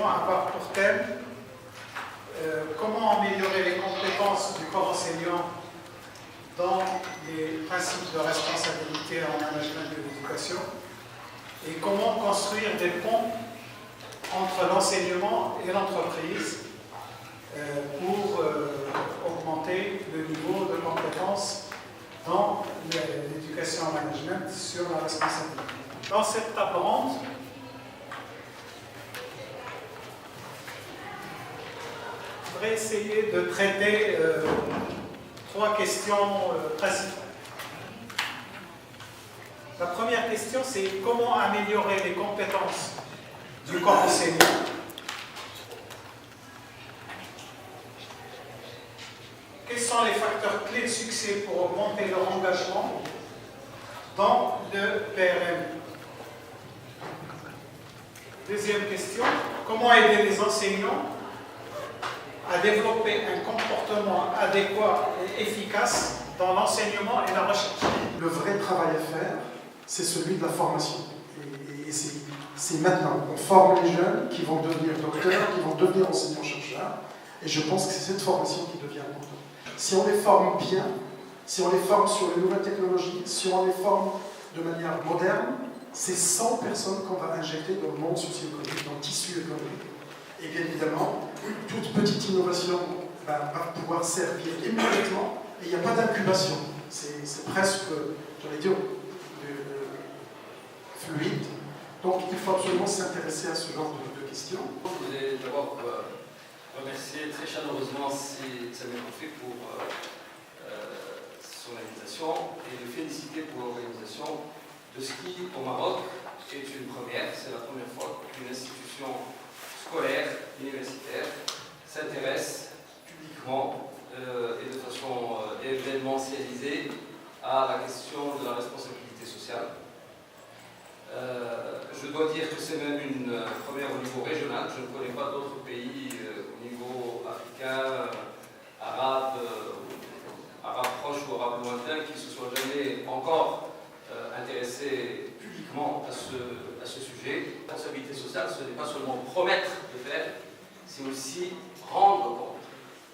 avoir pour thème comment améliorer les compétences du corps enseignant dans les principes de responsabilité en management de l'éducation et comment construire des ponts entre l'enseignement et l'entreprise pour augmenter le niveau de compétences dans l'éducation en management sur la responsabilité. Dans cette table ronde, je voudrais essayer de traiter trois questions principales. La première question, c'est comment améliorer les compétences du corps enseignant quels sont les facteurs clés de succès pour augmenter leur engagement dans le PRM. Deuxième question, comment aider les enseignants à développer un comportement adéquat et efficace dans l'enseignement et la recherche. Le vrai travail à faire, c'est celui de la formation. Et c'est maintenant. On forme les jeunes qui vont devenir docteurs, qui vont devenir enseignants-chercheurs. Et je pense que c'est cette formation qui devient importante. Si on les forme bien, si on les forme sur les nouvelles technologies, si on les forme de manière moderne, c'est 100 personnes qu'on va injecter dans le monde socio-économique, dans le tissu économique. Et bien évidemment, toute petite innovation va pouvoir servir immédiatement et il n'y a pas d'incubation. C'est presque, j'allais dire, fluide. Donc il faut absolument s'intéresser à ce genre de questions. Je voulais d'abord remercier très chaleureusement Samir Kofi pour son invitation et le féliciter pour l'organisation de ce qui, au Maroc, est une première. C'est la première fois qu'une institution scolaire, universitaire, s'intéresse publiquement et de façon événementialisée à la question de la responsabilité sociale. Je dois dire que c'est même une première au niveau régional. Je ne connais pas d'autres pays au niveau africain, arabe proche ou arabe lointain qui se soient jamais encore intéressés publiquement à ce sujet. La responsabilité sociale, ce n'est pas seulement promettre de faire, c'est aussi rendre compte.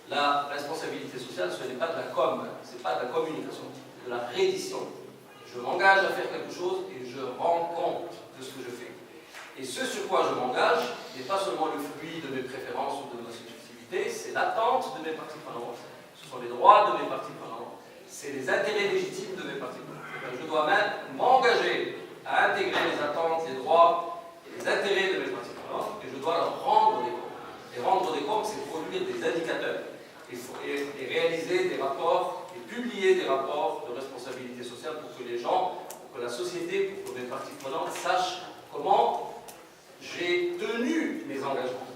La responsabilité sociale, ce n'est pas de la com, ce n'est pas de la communication, c'est de la reddition. Je m'engage à faire quelque chose et je rends compte de ce que je fais. Et ce sur quoi je m'engage n'est pas seulement le fruit de mes préférences ou de ma subjectivité, c'est l'attente de mes parties prenantes, ce sont les droits de mes parties prenantes, c'est les intérêts légitimes de mes parties prenantes. Je dois même m'engager à intégrer les attentes, les droits et les intérêts de mes parties prenantes et je dois leur rendre des comptes. Et rendre des comptes, c'est produire des indicateurs et réaliser des rapports et publier des rapports de responsabilité sociale pour que les gens, pour que la société, pour que mes parties prenantes sachent comment j'ai tenu mes engagements.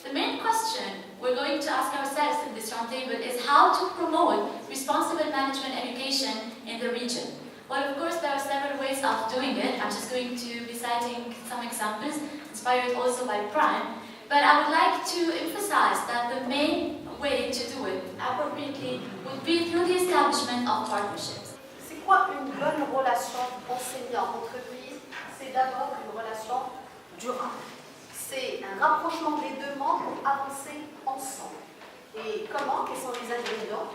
The main question we're going to ask ourselves in this roundtable is how to promote responsible management education in the region. Well, of course, there are several ways of doing it. I'm just going to be citing some examples, inspired also by Prime. But I would like to emphasize that the main way to do it appropriately would be through the establishment of partnerships. C'est quoi une bonne relation enseignant-entreprise? C'est d'abord une relation durable. C'est un rapprochement des deux membres pour avancer ensemble. Et comment? Quels sont les ingrédients?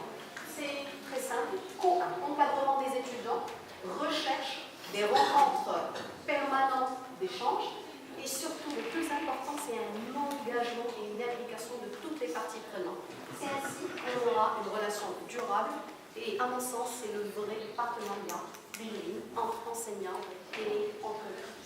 C'est très simple. Encadrement des étudiants, recherche, des rencontres permanentes d'échanges. Et surtout, le plus important, c'est un engagement et une implication de toutes les parties prenantes. C'est ainsi qu'on aura une relation durable et, à mon sens, c'est le vrai partenariat win-win entre enseignants et entreprises.